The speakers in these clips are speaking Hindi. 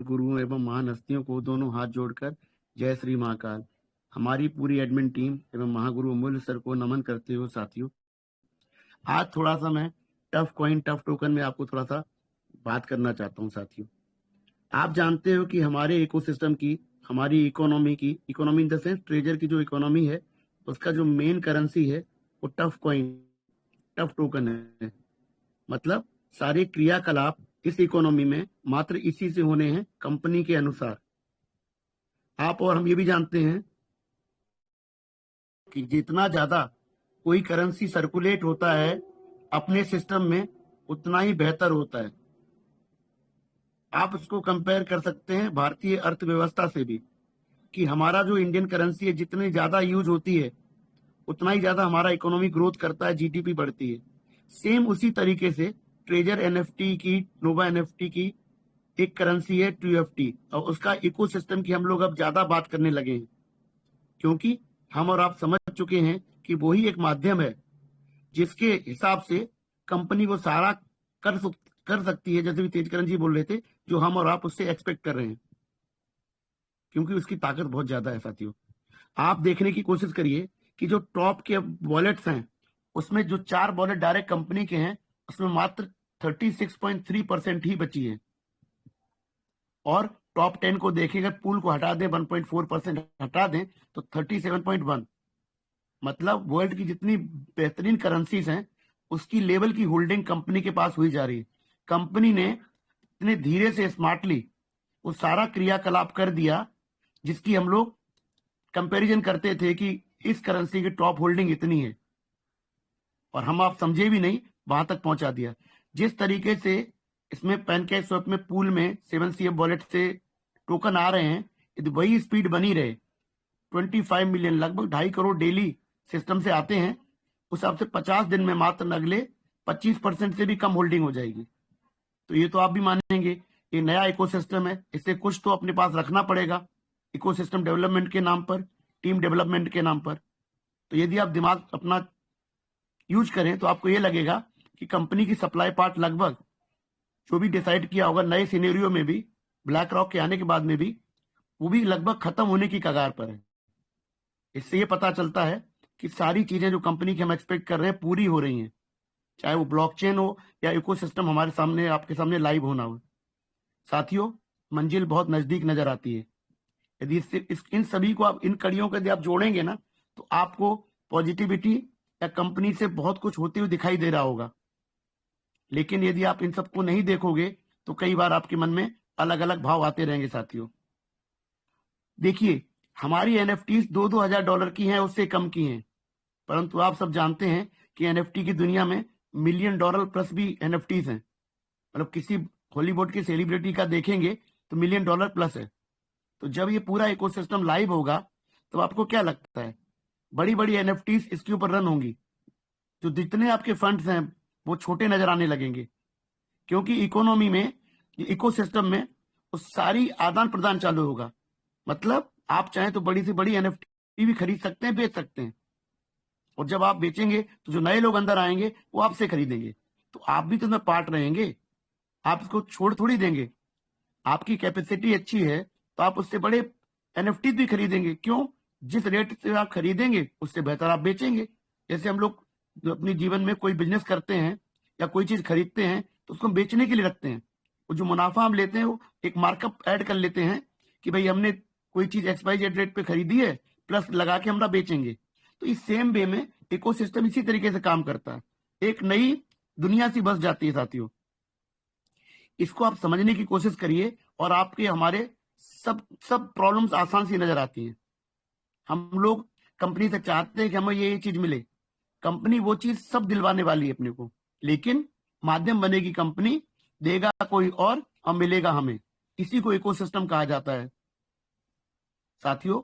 गुरुओं एवं महान हस्तियों को दोनों हाथ जोड़कर जय श्री महाकाल। हमारी पूरी एडमिन टीम एवं महागुरु अमूल्य सर को नमन करते हुए साथियों, आज थोड़ा सा मैं टफ कॉइन टफ टोकन में आपको थोड़ा सा बात करना चाहता हूँ साथियों। आप जानते हो कि हमारे इकोसिस्टम की, हमारी economy in the sense treasure की जो इकोनॉमी है, उसका जो मेन करेंसी है वो टफ कॉइन टफ टोकन है। मतलब सारे क्रियाकलाप इस इकोनॉमी में मात्र इसी से होने हैं कंपनी के अनुसार। आप और हम ये भी जानते हैं कि जितना ज्यादा कोई करेंसी सर्कुलेट होता है अपने सिस्टम में, उतना ही बेहतर होता है। आप इसको कंपेयर कर सकते हैं भारतीय अर्थव्यवस्था से भी, कि हमारा जो इंडियन करेंसी है जितनी ज्यादा यूज होती है उतना ही ज्यादा हमारा इकोनॉमिक ग्रोथ करता है, जीडीपी बढ़ती है। सेम उसी तरीके से ट्रेजर एनएफटी की, नोवा एनएफटी की एक करेंसी है TrueFT, और उसका इकोसिस्टम की हम लोग अब ज्यादा बात करने लगे हैं, क्योंकि हम और आप समझ चुके हैं कि वही एक माध्यम है जिसके हिसाब से कंपनी वो सारा कर सकती है, जैसे भी तेजकरण जी बोल रहे थे, जो हम और आप उससे एक्सपेक्ट कर रहे हैं, क्योंकि उसकी ताकत बहुत ज्यादा है साथियों। आप देखने की कोशिश करिए कि जो टॉप के वॉलेट्स हैं उसमें जो 4 वॉलेट डायरेक्ट कंपनी के हैं उसमें मात्र 36.3% ही बची है, और टॉप 10 को देखेंगे, पूल को हटा दें, 1.4% हटा दें तो 37.1। मतलब वर्ल्ड की जितनी बेहतरीन करेंसीज हैं उसकी लेवल की होल्डिंग कंपनी के पास हुई जा रही है। कंपनी ने इतने धीरे से स्मार्टली वो सारा क्रियाकलाप कर दिया जिसकी हम लोग कंपैरिजन करते थे कि इस करेंसी की टॉप होल्डिंग इतनी है, और हम आप समझे भी नहीं, वहां तक पहुंचा दिया। जिस तरीके से इसमें पैनकेक स्वैप में पूल में 7CF वॉलेट से टोकन आ रहे हैं, यदि वही स्पीड बनी रहे, 25 मिलियन लगभग 2.5 करोड़ डेली सिस्टम से आते हैं, उस हिसाब से 50 दिन में मात्र अगले 25% से भी कम होल्डिंग हो जाएगी। तो ये तो आप भी मानेंगे, ये नया इकोसिस्टम है, इससे कुछ तो अपने पास रखना पड़ेगा इकोसिस्टम डेवलपमेंट के नाम पर, टीम डेवलपमेंट के नाम पर। तो यदि आप दिमाग अपना यूज करें तो आपको ये लगेगा कि कंपनी की सप्लाई पार्ट लगभग जो भी डिसाइड किया होगा नए सिनेरियो में भी, ब्लैक रॉक के आने के बाद में भी, वो भी लगभग खत्म होने की कगार पर है। इससे ये पता चलता है कि सारी चीजें जो कंपनी की हम एक्सपेक्ट कर रहे हैं पूरी हो रही हैं, चाहे वो ब्लॉकचेन हो या इकोसिस्टम हमारे सामने, आपके सामने लाइव होना हो। साथियों, मंजिल बहुत नजदीक नजर आती है। यदि इन सभी को आप, इन कड़ियों को यदि आप जोड़ेंगे ना, तो आपको पॉजिटिविटी या कंपनी से बहुत कुछ होते हुए दिखाई दे रहा होगा। लेकिन यदि आप इन सबको नहीं देखोगे तो कई बार आपके मन में अलग अलग भाव आते रहेंगे साथियों। देखिए, हमारी एनएफटीज $2,000 की हैं, उससे कम की हैं, परंतु आप सब जानते हैं कि एनएफटी की दुनिया में $1 मिलियन प्लस भी एनएफटीज हैं। मतलब किसी हॉलीवुड की सेलिब्रिटी का देखेंगे तो $1 मिलियन प्लस है। तो जब ये पूरा इकोसिस्टम लाइव होगा तो आपको क्या लगता है, बड़ी बड़ी एनएफटीज इसके ऊपर रन होंगी, जो जितने आपके फंड्स हैं वो छोटे नजर आने लगेंगे, क्योंकि इकोनॉमी में, इकोसिस्टम में उस सारी आदान प्रदान चालू होगा। मतलब आप चाहें तो बड़ी से बड़ी एनएफटी भी खरीद सकते हैं, बेच सकते हैं, और जब आप बेचेंगे तो जो नए लोग अंदर आएंगे वो आपसे खरीदेंगे, तो आप भी तो उसमें पार्ट रहेंगे, आप इसको छोड़ थोड़ी देंगे। आपकी कैपेसिटी अच्छी है तो आप उससे बड़े एनएफटी भी खरीदेंगे। क्यों? जिस रेट से आप खरीदेंगे उससे बेहतर आप बेचेंगे। जैसे हम लोग जो अपने जीवन में कोई बिजनेस करते हैं या कोई चीज खरीदते हैं तो उसको बेचने के लिए रखते हैं, और जो मुनाफा हम लेते हैं वो एक मार्कअप ऐड कर लेते हैं कि भाई हमने कोई चीज XYZ रेट पे खरीदी है, प्लस लगा के हमरा बेचेंगे। तो इस सेम वे में इकोसिस्टम इसी तरीके से काम करता है, एक नई दुनिया सी बस जाती है साथियों। इसको आप समझने की कोशिश करिए और आपके, हमारे सब प्रॉब्लम्स आसान सी नजर आती हैं। हम लोग कंपनी से चाहते हैं कि हमें ये चीज मिले, कंपनी वो चीज सब दिलवाने वाली है अपने को, लेकिन माध्यम बनेगी कंपनी, देगा कोई और मिलेगा हमें। इसी को इकोसिस्टम कहा जाता है साथियों।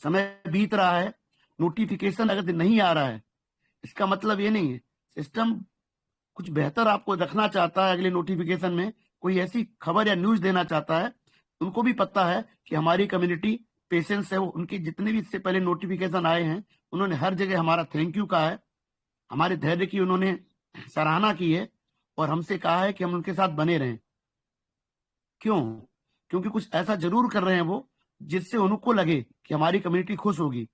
समय बीत रहा है, नोटिफिकेशन अगर नहीं आ रहा है, इसका मतलब ये नहीं है सिस्टम कुछ बेहतर आपको रखना चाहता है। अगले नोटिफिकेशन में कोई ऐसी खबर या न्यूज देना चाहता है, उनको भी पता है कि हमारी कम्युनिटी पेशेंस है, वो उनके जितने भी इससे पहले नोटिफिकेशन आए हैं उन्होंने हर जगह हमारा थैंक यू कहा है, हमारे धैर्य की उन्होंने सराहना की है, और हमसे कहा है कि हम उनके साथ बने रहें। क्यों? क्योंकि कुछ ऐसा जरूर कर रहे हैं वो जिससे उनको लगे कि हमारी कम्युनिटी खुश होगी।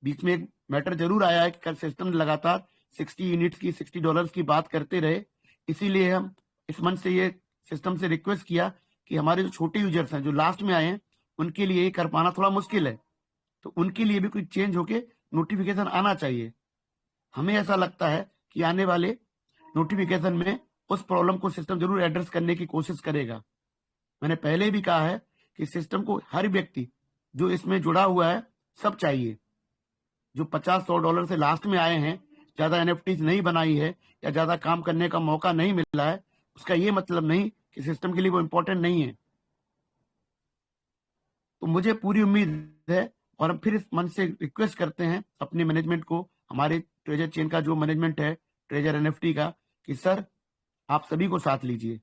बीच में एक मैटर जरूर आया है कि कल सिस्टम लगातार 60 यूनिट्स की, $60 की बात करते रहे। इसीलिए हम इस मंच से ये सिस्टम से रिक्वेस्ट किया कि हमारे जो छोटे यूजर्स हैं, जो लास्ट में आए हैं, उनके लिए ये कर पाना थोड़ा मुश्किल है, तो उनके लिए भी कुछ चेंज होके नोटिफिकेशन आना चाहिए। हमें ऐसा लगता है कि आने वाले नोटिफिकेशन में उस प्रॉब्लम को सिस्टम जरूर एड्रेस करने की कोशिश करेगा। मैंने पहले भी कहा है कि सिस्टम को हर व्यक्ति जो इसमें जुड़ा हुआ है सब चाहिए। जो $50-100 से लास्ट में आए हैं, ज्यादा एनएफटीज नहीं बनाई है या ज्यादा काम करने का मौका नहीं मिला है, उसका ये मतलब नहीं कि सिस्टम के लिए वो इम्पोर्टेंट नहीं है। तो मुझे पूरी उम्मीद है, और हम फिर इस मन से रिक्वेस्ट करते हैं अपने मैनेजमेंट को, हमारे ट्रेजर चेन का जो मैनेजमेंट है ट्रेजर एनएफटी का, कि सर आप सभी को साथ लीजिए।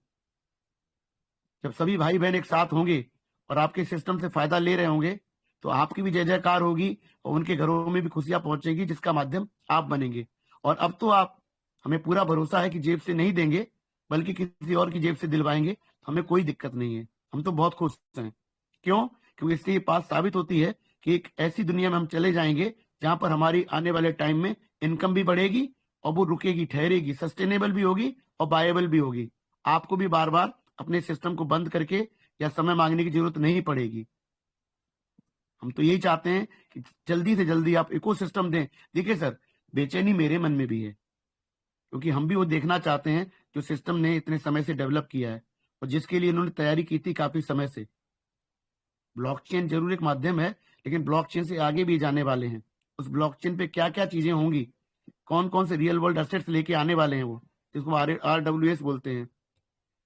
जब सभी भाई बहन एक साथ होंगे और आपके सिस्टम से फायदा ले रहे होंगे, तो आपकी भी जय जयकार होगी और उनके घरों में भी खुशियां पहुंचेगी, जिसका माध्यम आप बनेंगे। और अब तो आप, हमें पूरा भरोसा है कि जेब से नहीं देंगे बल्कि किसी और की जेब से दिलवाएंगे, तो हमें कोई दिक्कत नहीं है, हम तो बहुत खुश हैं। क्यों? क्योंकि इससे ये बात साबित होती है कि एक ऐसी दुनिया में हम चले जाएंगे जहां पर हमारी आने वाले टाइम में इनकम भी बढ़ेगी और वो रुकेगी, ठहरेगी, सस्टेनेबल भी होगी और बायबल भी होगी। आपको भी बार बार अपने सिस्टम को बंद करके या समय मांगने की जरूरत नहीं पड़ेगी। हम तो यही चाहते हैं कि जल्दी से जल्दी आप इकोसिस्टम दें। देखिए सर, बेचैनी मेरे मन में भी है, क्योंकि हम भी वो देखना चाहते हैं जो सिस्टम ने इतने समय से डेवलप किया है और जिसके लिए इन्होंने तैयारी की थी काफी समय से। ब्लॉकचेन जरूर एक माध्यम है, लेकिन ब्लॉकचेन से आगे भी जाने वाले हैं। उस ब्लॉकचेन पे क्या क्या चीजें होंगी, कौन कौन से रियल वर्ल्ड एसेट्स लेके आने वाले हैं वो, जिसको RWS बोलते हैं,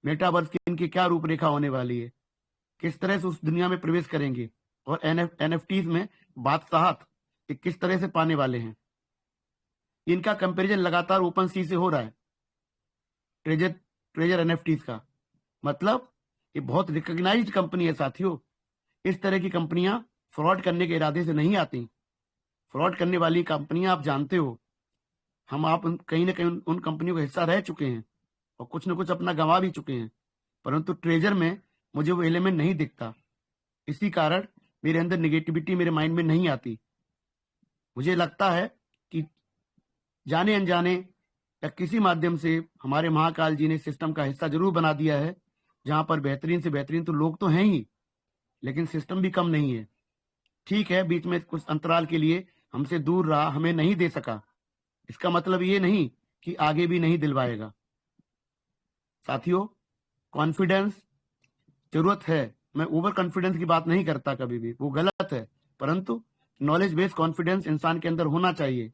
मेटावर्स की इनकी क्या रूपरेखा होने वाली है, किस तरह से उस दुनिया में प्रवेश करेंगे, और एनएफटीज में बादशाहत ये किस तरह से पाने वाले हैं। इनका कंपैरिजन लगातार ओपन सी से हो रहा है, ट्रेजर ट्रेजर एनएफटीज का। मतलब ये बहुत रिकॉग्नाइज्ड कंपनी है साथियों। इस तरह की कंपनियां फ्रॉड करने के इरादे से नहीं आती। फ्रॉड करने वाली कंपनियां आप जानते हो, हम आप कहीं ना कहीं उन कंपनियों का हिस्सा रह चुके हैं और कुछ न कुछ अपना गंवा भी चुके हैं, परंतु ट्रेजर में मुझे वो एलिमेंट नहीं दिखता। इसी कारण मेरे अंदर निगेटिविटी मेरे माइंड में नहीं आती। मुझे लगता है कि जाने अनजाने या किसी माध्यम से हमारे महाकाल जी ने सिस्टम का हिस्सा जरूर बना दिया है, जहां पर बेहतरीन से बेहतरीन तो लोग तो हैं ही, लेकिन सिस्टम भी कम नहीं है। ठीक है, बीच में कुछ अंतराल के लिए हमसे दूर रहा, हमें नहीं दे सका, इसका मतलब ये नहीं कि आगे भी नहीं दिलवाएगा। साथियों, कॉन्फिडेंस जरूरत है। मैं ओवर कॉन्फिडेंस की बात नहीं करता, कभी भी वो गलत है, परंतु नॉलेज बेस्ड कॉन्फिडेंस इंसान के अंदर होना चाहिए।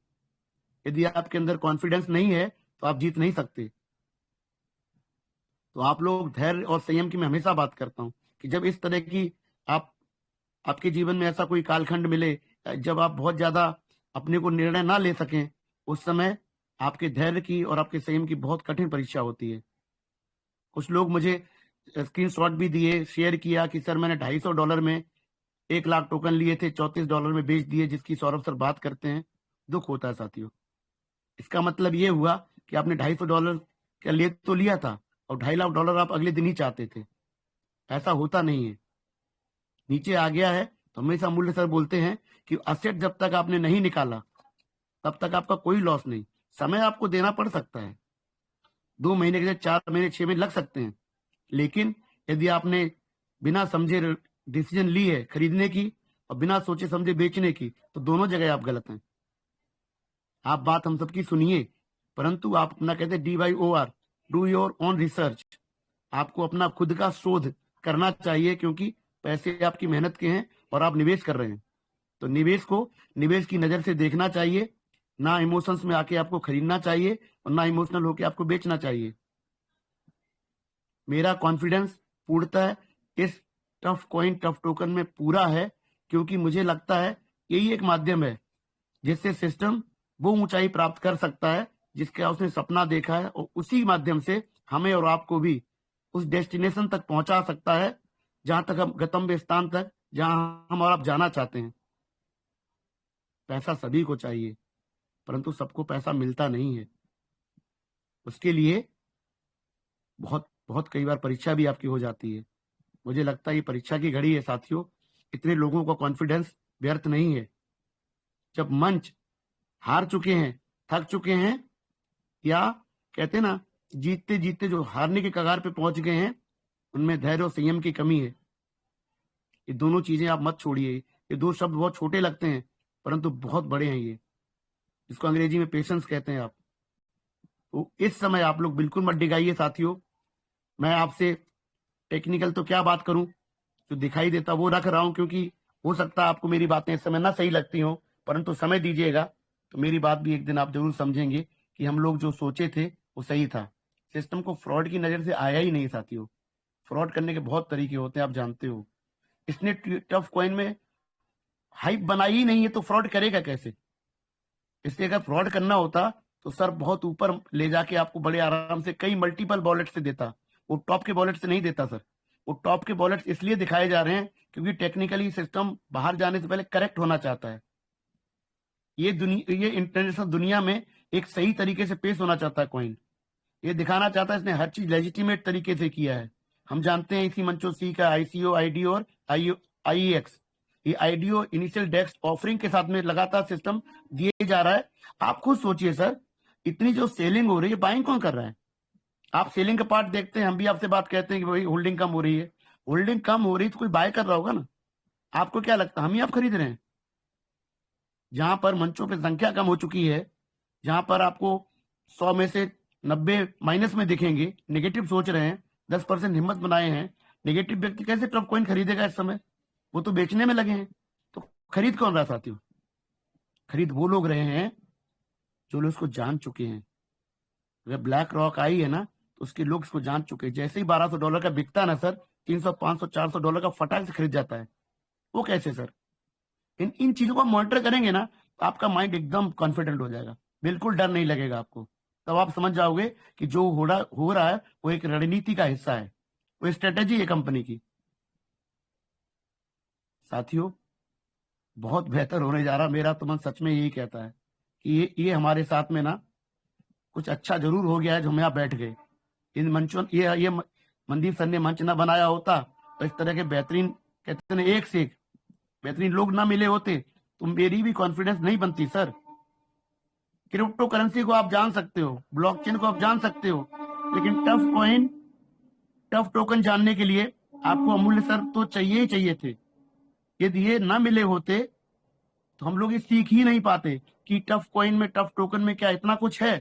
यदि आपके अंदर कॉन्फिडेंस नहीं है तो आप जीत नहीं सकते। तो आप लोग धैर्य और संयम की मैं हमेशा बात करता हूं कि जब इस तरह की आप आपके जीवन में ऐसा कोई कालखंड मिले जब आप बहुत ज्यादा अपने को निर्णय ना ले सकें, उस समय आपके धैर्य की और आपके संयम की बहुत कठिन परीक्षा होती है। कुछ लोग मुझे स्क्रीनशॉट भी दिए, शेयर किया कि सर मैंने $250 में 1 लाख टोकन लिए थे, $34 में बेच दिए, जिसकी सौरभ सर बात करते हैं। दुख होता है साथियों। इसका मतलब ये हुआ कि आपने $250 का ले तो लिया था और $2.5 लाख आप अगले दिन ही चाहते थे। ऐसा होता नहीं है। नीचे आ गया है तो हमेशा मूल्य सर बोलते हैं कि असेट जब तक आपने नहीं निकाला तब तक आपका कोई लॉस नहीं। समय आपको देना पड़ सकता है, 2 महीने के लिए 4 महीने 6 महीने लग सकते हैं, लेकिन यदि आपने बिना समझे डिसीजन ली है खरीदने की और बिना सोचे समझे बेचने की, तो दोनों जगह आप गलत हैं। आप बात हम सबकी सुनिए, परंतु आप अपना कहते हैं DYOR, do your own research. आपको अपना खुद का शोध करना चाहिए, क्योंकि पैसे आपकी मेहनत के हैं और आप निवेश कर रहे हैं। तो निवेश को निवेश की नजर से देखना चाहिए, ना इमोशंस में आके आपको खरीदना चाहिए और ना इमोशनल होके आपको बेचना चाहिए। मेरा कॉन्फिडेंस पूर्णतः इस टफ कॉइन टफ टोकन में पूरा है, क्योंकि मुझे लगता है यही एक माध्यम है जिससे सिस्टम वो ऊंचाई प्राप्त कर सकता है जिसका उसने सपना देखा है, और उसी माध्यम से हमें और आपको भी उस डेस्टिनेशन तक पहुंचा सकता है जहां तक हम गंतव्य स्थान तक जहां हम और आप जाना चाहते हैं। पैसा सभी को चाहिए, परंतु सबको पैसा मिलता नहीं है। उसके लिए बहुत बहुत कई बार परीक्षा भी आपकी हो जाती है। मुझे लगता है ये परीक्षा की घड़ी है साथियों, इतने लोगों का कॉन्फिडेंस व्यर्थ नहीं है। जब मंच हार चुके हैं, थक चुके हैं, या कहते हैं ना, जीतते जीतते जो हारने के कगार पे पहुंच गए हैं, उनमें धैर्य और संयम की कमी है। ये दोनों चीजें आप मत छोड़िए। ये दो शब्द बहुत छोटे लगते हैं, परंतु बहुत बड़े हैं ये, जिसको अंग्रेजी में पेशेंस कहते हैं आप। तो इस समय आप लोग बिल्कुल मत डिगाइए साथियों। मैं आपसे टेक्निकल तो क्या बात करूं, जो दिखाई देता वो रख रहा हूं, क्योंकि हो सकता है आपको मेरी बातें इस समय ना सही लगती हो, परंतु समय दीजिएगा तो मेरी बात भी एक दिन आप जरूर समझेंगे कि हम लोग जो सोचे थे वो सही था। सिस्टम को फ्रॉड की नजर से आया ही नहीं साथियों। फ्रॉड करने के बहुत तरीके होते हैं, आप जानते हो। इसने टफ कॉइन में हाइप बनाई ही नहीं है, तो फ्रॉड करेगा कैसे? इसलिए अगर फ्रॉड करना होता तो सर बहुत ऊपर ले जाके आपको बड़े आराम से कई मल्टीपल वॉलेट से देता। वो टॉप के वॉलेट से नहीं देता सर। वो टॉप के वॉलेट इसलिए दिखाए जा रहे हैं क्योंकि टेक्निकली सिस्टम बाहर जाने से पहले करेक्ट होना चाहता है। ये इंटरनेशनल दुनिया में एक सही तरीके से पेश होना चाहता है कॉइन। ये दिखाना चाहता है इसने हर चीज लेजिटिमेट तरीके से किया है। हम जानते हैं इसी मंचो सी का आईसीओ, आईडीओ और आईईएक्स, ये आईडीओ इनिशियल डेस्क ऑफरिंग के साथ में लगातार सिस्टम दिए जा रहा है। आप खुद सोचिए सर, इतनी जो सेलिंग हो रही है, बाइंग कौन कर रहा है? आप सेलिंग का पार्ट देखते हैं, हम भी आपसे बात कहते हैं कि भाई होल्डिंग कम हो रही है। होल्डिंग कम हो रही है तो कोई बाय कर रहा होगा ना। आपको क्या लगता है हम ही आप खरीद रहे हैं? जहां पर मंचों पे संख्या कम हो चुकी है, जहां पर आपको 100 में से 90 माइनस में दिखेंगे, नेगेटिव सोच रहे हैं, 10% हिम्मत बनाए हैं, नेगेटिव व्यक्ति कैसे टॉप कॉइन खरीदेगा इस समय? वो तो बेचने में लगे हैं। तो खरीद कौन रहा साथियों? खरीद वो लोग रहे हैं जो लोग इसको जान चुके हैं। अगर ब्लैक रॉक आई है ना, तो उसके लोग इसको जान चुके हैं। जैसे ही $1200 का बिकता है ना सर, 300 500 $400 का फटाक से खरीद जाता है। वो कैसे सर? इन इन चीजों को आप मॉनिटर करेंगे ना, तो आपका माइंड एकदम कॉन्फिडेंट हो जाएगा, बिल्कुल डर नहीं लगेगा आपको। तब आप समझ जाओगे कि जो हो रहा है वो एक रणनीति का हिस्सा है, वो स्ट्रेटेजी है कंपनी की। साथियों, बहुत बेहतर होने जा रहा, मेरा तो मन सच में यही कहता है कि ये हमारे साथ में ना कुछ अच्छा जरूर हो गया है जो हम यहाँ बैठ गए। इन मंचों ये मनदीप सर ने मंच ना बनाया होता, तो इस तरह के बेहतरीन, कहते हैं एक से एक बेहतरीन लोग ना मिले होते, तो मेरी भी कॉन्फिडेंस नहीं बनती सर। क्रिप्टो करेंसी को आप जान सकते हो, ब्लॉकचेन को आप जान सकते हो, लेकिन टफ कॉइन, टफ टोकन जानने के लिए आपको अमूल्य सर तो चाहिए ही चाहिए थे। यदि ये ना मिले होते तो हम लोग ये सीख ही नहीं पाते कि टफ कॉइन में, टफ टोकन में क्या इतना कुछ है।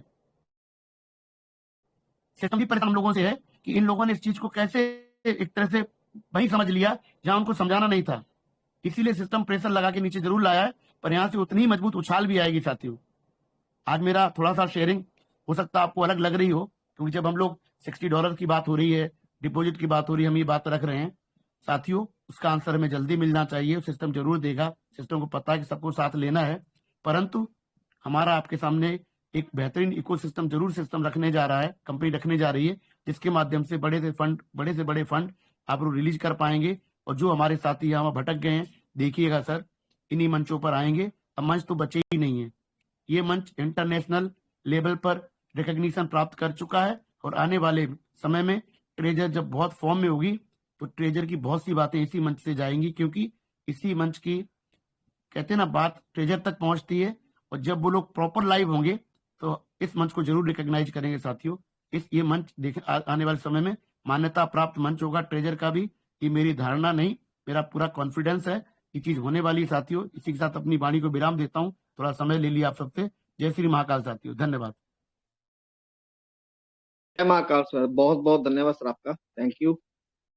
सिस्टम भी परेशान हम लोगों से है कि इन लोगों ने इस चीज को कैसे एक तरह से वही समझ लिया जहां उनको समझाना नहीं था। इसीलिए सिस्टम प्रेशर लगा के नीचे जरूर लाया है, पर यहां से उतनी ही मजबूत उछाल भी आएगी साथियों। आज मेरा थोड़ा सा शेयरिंग हो सकता है आपको अलग लग रही हो, क्योंकि जब हम लोग $60 की बात हो रही है, डिपॉजिट की बात हो रही है, हम ये बात रख रहे हैं साथियों, उसका आंसर हमें जल्दी मिलना चाहिए। सिस्टम जरूर देगा, सिस्टम को पता है कि सबको साथ लेना है, परंतु हमारा आपके सामने एक बेहतरीन इकोसिस्टम जरूर सिस्टम रखने जा रहा है, कंपनी रखने जा रही है, जिसके माध्यम से बड़े से बड़े फंड आप लोग रिलीज कर पाएंगे। और जो हमारे साथी यहाँ भटक गए हैं, देखिएगा सर, इन्हीं मंचों पर आएंगे। अब मंच तो बचे ही नहीं है। ये मंच इंटरनेशनल लेवल पर रिकग्निशन प्राप्त कर चुका है, और आने वाले समय में ट्रेजर जब बहुत फॉर्म में होगी, तो ट्रेजर की बहुत सी बातें इसी मंच से जाएंगी, क्योंकि इसी मंच की, कहते हैं ना, बात ट्रेजर तक पहुंचती है। और जब वो लोग प्रॉपर लाइव होंगे तो इस मंच को जरूर रिकॉग्नाइज करेंगे साथियों। ये मंच आने वाले समय में मान्यता प्राप्त मंच होगा ट्रेजर का भी। ये मेरी धारणा नहीं, मेरा पूरा कॉन्फिडेंस है, ये चीज होने वाली साथियों। इसी के साथ अपनी वाणी को विराम देता हूँ, थोड़ा समय ले लिया आप सबसे। जय श्री महाकाल साथियों, धन्यवाद। जय महाकाल सर, बहुत बहुत धन्यवाद सर आपका, थैंक यू।